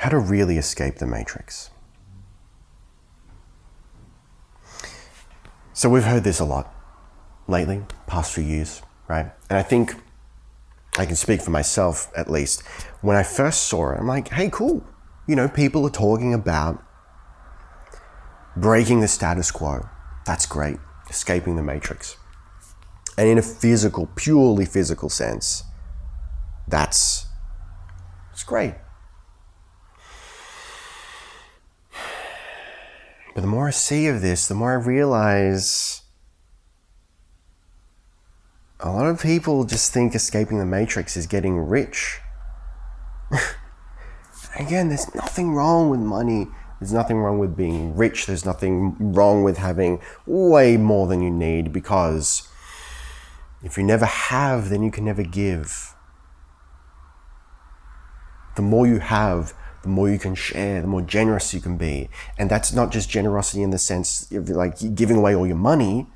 how to really escape the matrix. So we've heard this a lot lately, past few years, right? And I think I can speak for myself at least. When I first saw it, I'm like, hey, cool. People are talking about breaking the status quo. That's great. Escaping the matrix. And in a purely physical sense, it's great. But the more I see of this, the more I realize a lot of people just think escaping the matrix is getting rich. Again, there's nothing wrong with money. There's nothing wrong with being rich. There's nothing wrong with having way more than you need, because if you never have, then you can never give. The more you have, the more you can share, the more generous you can be. And that's not just generosity in the sense of like giving away all your money.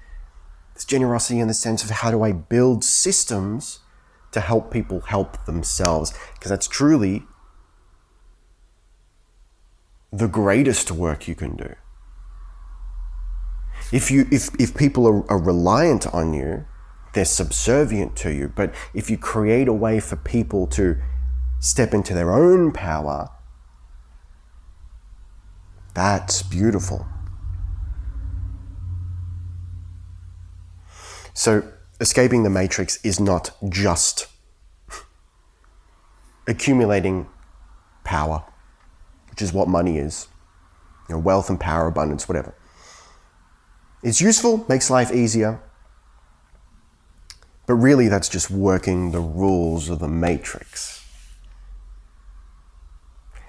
It's generosity in the sense of, how do I build systems to help people help themselves? Because that's truly the greatest work you can do. If people are reliant on you, they're subservient to you. But if you create a way for people to step into their own power, that's beautiful. So escaping the matrix is not just accumulating power, which is what money is. Wealth and power, abundance, whatever. It's useful, makes life easier. But really that's just working the rules of the matrix.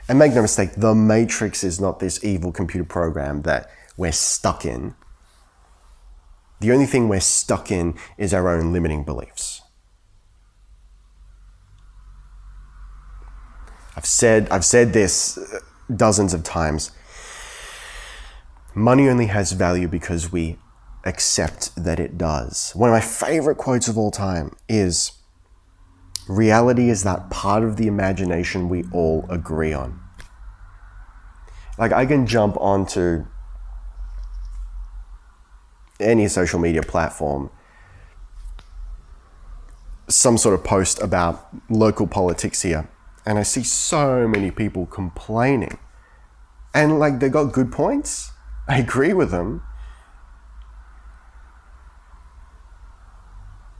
And make no mistake, the matrix is not this evil computer program that we're stuck in. The only thing we're stuck in is our own limiting beliefs. I've said this dozens of times. Money only has value because we accept that it does. One of my favorite quotes of all time is, reality is that part of the imagination we all agree on. Like, I can jump onto any social media platform, some sort of post about local politics here, and I see so many people complaining. And like, they got good points. I agree with them.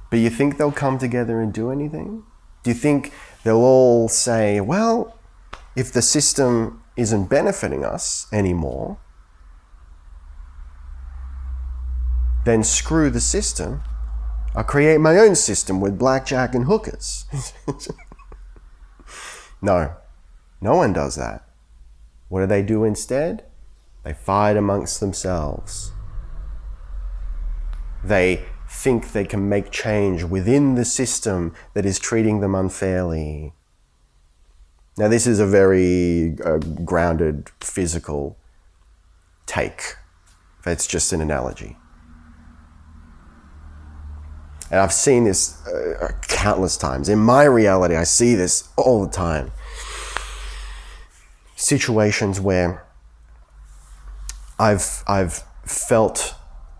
But you think they'll come together and do anything? Do you think they'll all say, well, if the system isn't benefiting us anymore, then screw the system. I'll create my own system with blackjack and hookers. No one does that. What do instead? They fight amongst themselves. They think they can make change within the system that is treating them unfairly. Now, this is a very grounded, physical take. It's just an analogy. And I've seen this countless times. In my reality, I see this all the time. Situations where I've felt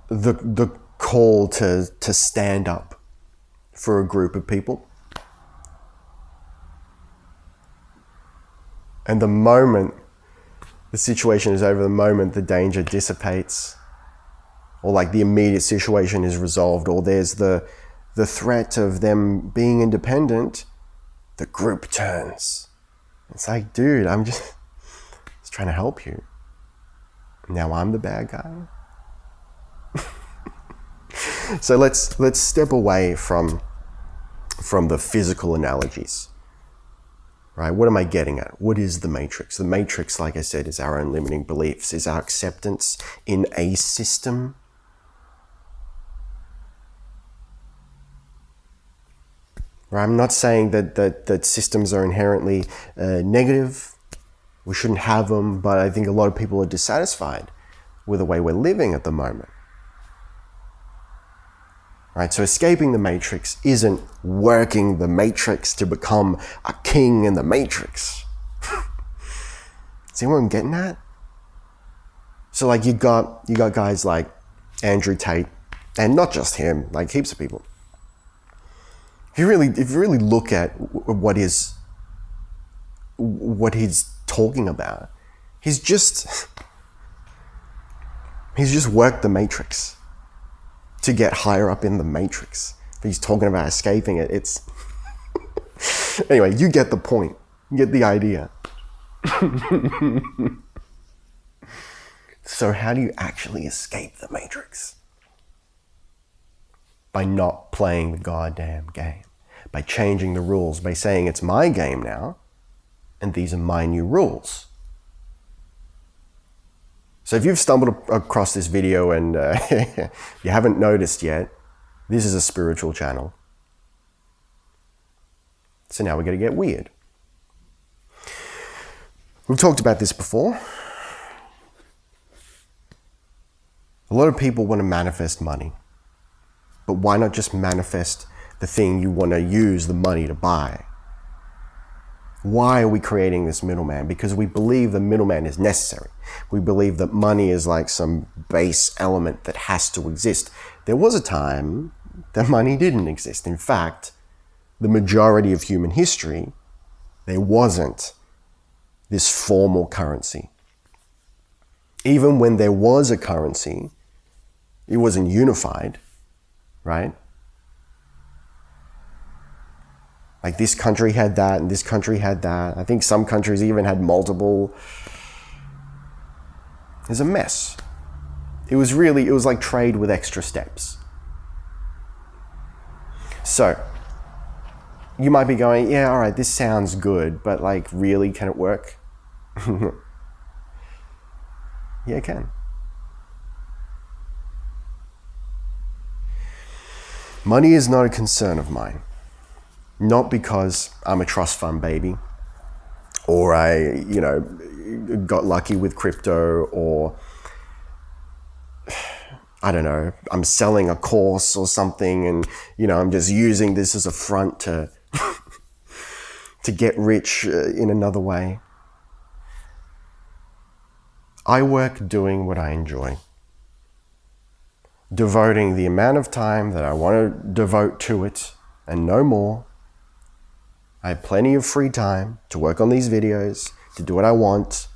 the call to stand up for a group of people. And the moment the situation is over, the moment the danger dissipates, or like the immediate situation is resolved, or there's the threat of them being independent, the group turns. It's like, dude, I'm just trying to help you. Now I'm the bad guy. So let's step away from the physical analogies. Right? What am I getting at? What is the matrix? The matrix, like I said, is our own limiting beliefs, is our acceptance in a system. Right? I'm not saying that systems are inherently negative. We shouldn't have them, but I think a lot of people are dissatisfied with the way we're living at the moment. Right? So escaping the matrix isn't working the matrix to become a king in the matrix. See what I'm getting at? So like you got guys like Andrew Tate, and not just him, like heaps of people. If you really look at what he's talking about, he's just worked the matrix to get higher up in the matrix. He's talking about escaping it. It's anyway, you get the point. You get the idea. So how do you actually escape the matrix? By not playing the goddamn game. By changing the rules. By saying it's my game now, and these are my new rules. So if you've stumbled across this video and you haven't noticed yet, this is a spiritual channel. So now we're going to get weird. We've talked about this before. A lot of people want to manifest money. But why not just manifest the thing you want to use the money to buy? Why are we creating this middleman? Because we believe the middleman is necessary. We believe that money is like some base element that has to exist. There was a time that money didn't exist. In fact, the majority of human history, there wasn't this formal currency. Even when there was a currency, it wasn't unified, right? Like this country had that and this country had that. I think some countries even had multiple. It was a mess. It was like trade with extra steps. So, you might be going, yeah, all right, this sounds good, but like really, can it work? Yeah, it can. Money is not a concern of mine. Not because I'm a trust fund baby, or I, got lucky with crypto, or I don't know, I'm selling a course or something and, I'm just using this as a front to to get rich in another way. I work doing what I enjoy. Devoting the amount of time that I want to devote to it and no more. I have plenty of free time to work on these videos, to do what I want,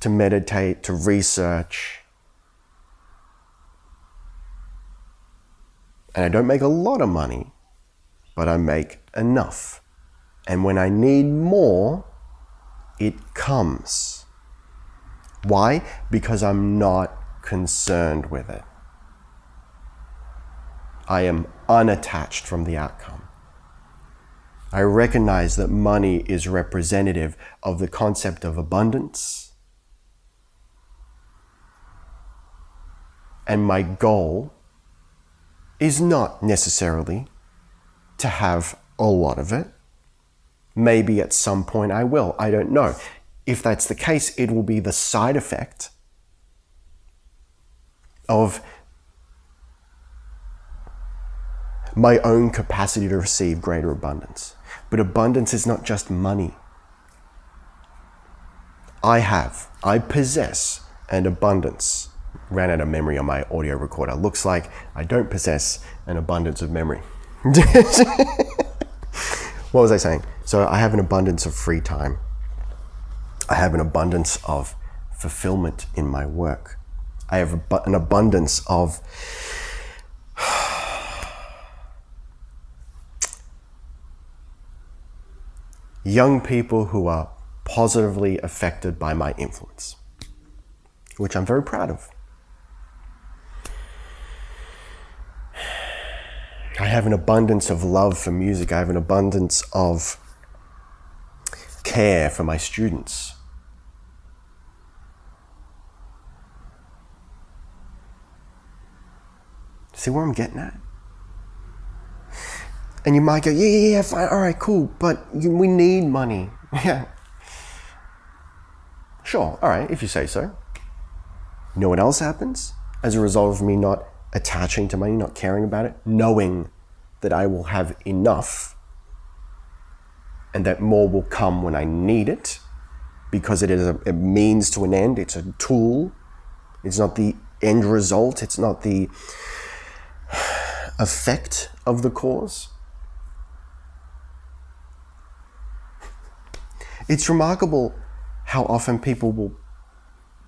to meditate, to research. And I don't make a lot of money, but I make enough. And when I need more, it comes. Why? Because I'm not concerned with it. I am unattached from the outcome. I recognize that money is representative of the concept of abundance. And my goal is not necessarily to have a lot of it. Maybe at some point I will, I don't know. If that's the case, it will be the side effect of my own capacity to receive greater abundance. But abundance is not just money. I possess an abundance. Ran out of memory on my audio recorder. Looks like I don't possess an abundance of memory. What was I saying? So I have an abundance of free time. I have an abundance of fulfillment in my work. I have an abundance of young people who are positively affected by my influence, which I'm very proud of. I have an abundance of love for music. I have an abundance of care for my students. See where I'm getting at? And you might go, yeah, fine, all right, cool, but we need money. Yeah. Sure, all right, if you say so. You know what else happens as a result of me not attaching to money, not caring about it, knowing that I will have enough and that more will come when I need it? because it is a means to an end. It's a tool. It's not the end result. It's not the effect of the cause. It's remarkable how often people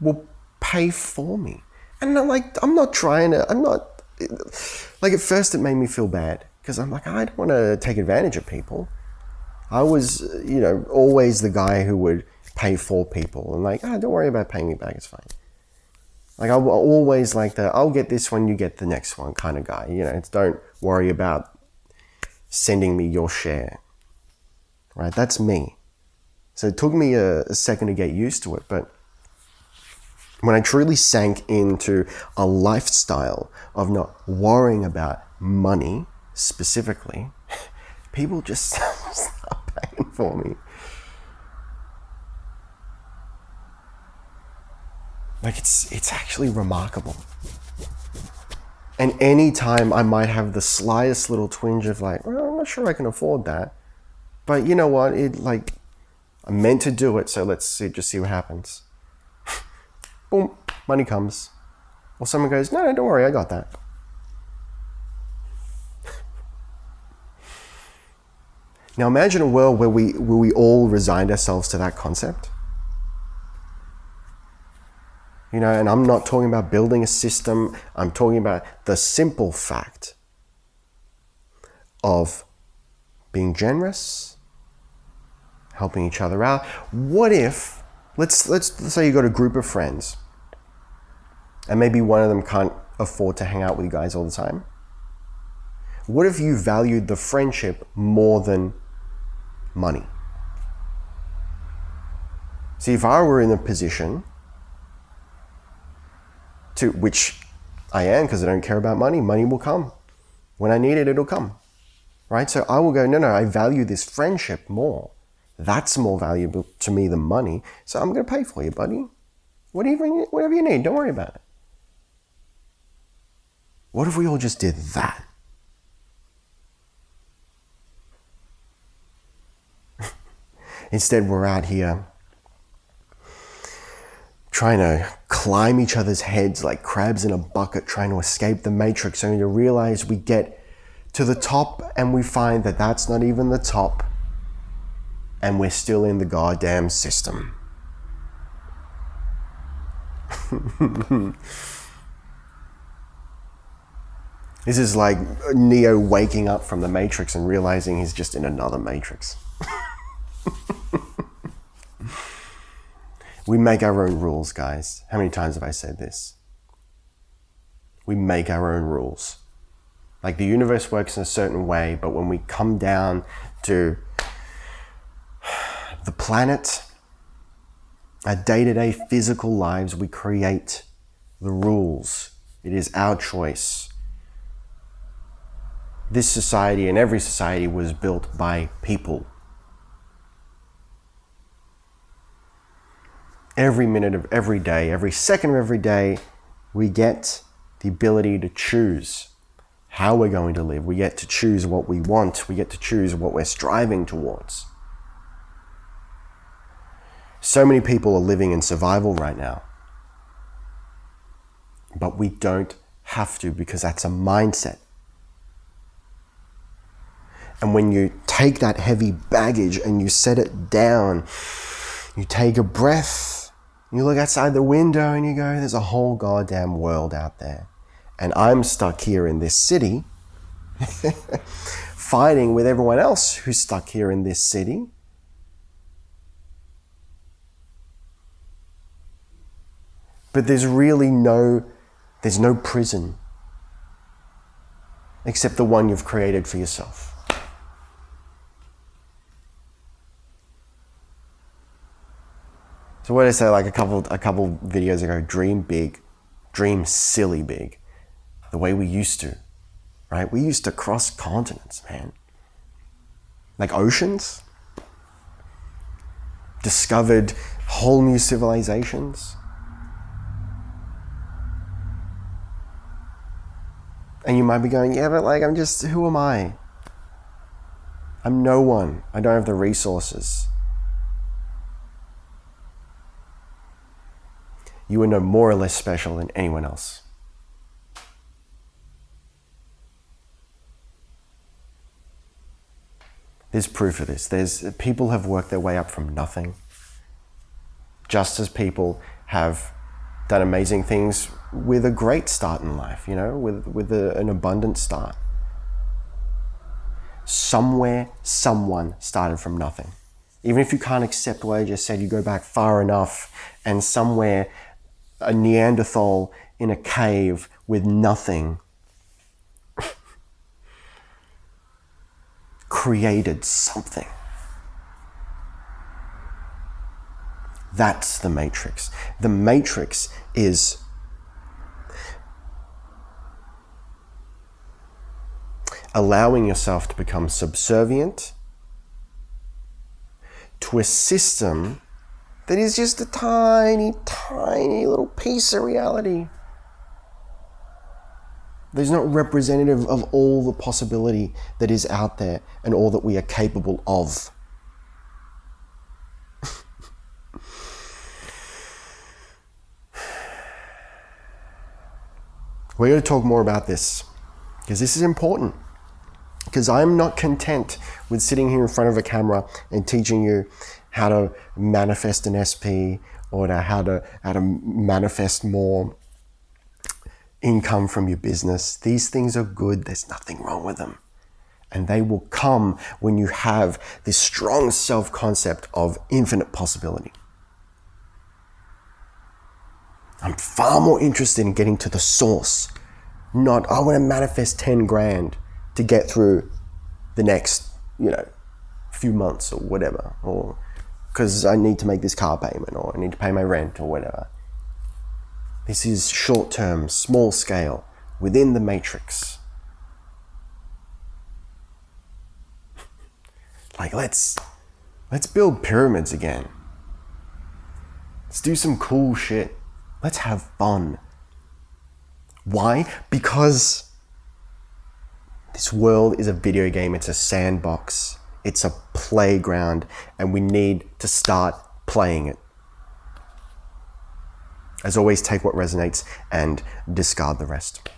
will pay for me. And I'm not trying to, at first it made me feel bad because I'm like, I don't want to take advantage of people. I was, always the guy who would pay for people and don't worry about paying me back, it's fine. I always I'll get this one, you get the next one kind of guy. Don't worry about sending me your share, right? That's me. So it took me a second to get used to it, but when I truly sank into a lifestyle of not worrying about money specifically, people just start paying for me. It's actually remarkable. And any time I might have the slightest little twinge of well, I'm not sure I can afford that. But you know what? I'm meant to do it, so let's just see what happens. Boom, money comes. Or someone goes, no, don't worry, I got that. Now imagine a world where we all resigned ourselves to that concept. And I'm not talking about building a system. I'm talking about the simple fact of being generous, helping each other out. What if, let's say you got a group of friends and maybe one of them can't afford to hang out with you guys all the time. What if you valued the friendship more than money? See, if I were in a position to, which I am because I don't care about money will come. When I need it, it'll come, right? So I will go, no, I value this friendship more. That's more valuable to me than money. So I'm going to pay for you, buddy. Whatever you need, don't worry about it. What if we all just did that? Instead, we're out here trying to climb each other's heads like crabs in a bucket, trying to escape the matrix, only to realize we get to the top and we find that that's not even the top and we're still in the goddamn system. This is like Neo waking up from the Matrix and realizing he's just in another Matrix. We make our own rules, guys. How many times have I said this? We make our own rules. The universe works in a certain way, but when we come down to the planet, our day-to-day physical lives, we create the rules. It is our choice. This society and every society was built by people. Every minute of every day, every second of every day, we get the ability to choose how we're going to live. We get to choose what we want. We get to choose what we're striving towards. So many people are living in survival right now. But we don't have to, because that's a mindset. And when you take that heavy baggage and you set it down, you take a breath, you look outside the window and you go, there's a whole goddamn world out there. And I'm stuck here in this city, fighting with everyone else who's stuck here in this city. But there's no prison except the one you've created for yourself. So what did I say a couple videos ago? Dream big, dream silly big. The way we used to, right? We used to cross continents, man. Oceans. Discovered whole new civilizations. And you might be going, yeah, but who am I? I'm no one. I don't have the resources. You are no more or less special than anyone else. There's proof of this. People have worked their way up from nothing. Just as people have done amazing things with a great start in life, with an abundant start. Somewhere, someone started from nothing. Even if you can't accept what I just said, you go back far enough, and somewhere a Neanderthal in a cave with nothing created something. That's the Matrix. The Matrix is allowing yourself to become subservient to a system that is just a tiny, tiny little piece of reality. That is not representative of all the possibility that is out there and all that we are capable of. We're going to talk more about this because this is important. Because I'm not content with sitting here in front of a camera and teaching you how to manifest an SP or how to manifest more income from your business. These things are good. There's nothing wrong with them. And they will come when you have this strong self-concept of infinite possibility. I'm far more interested in getting to the source. Not, I want to manifest 10 grand to get through the next, few months or whatever. Or because I need to make this car payment or I need to pay my rent or whatever. This is short-term, small scale, within the matrix. Like, let's build pyramids again. Let's do some cool shit. Let's have fun. Why? Because this world is a video game. It's a sandbox. It's a playground, and we need to start playing it. As always, take what resonates and discard the rest.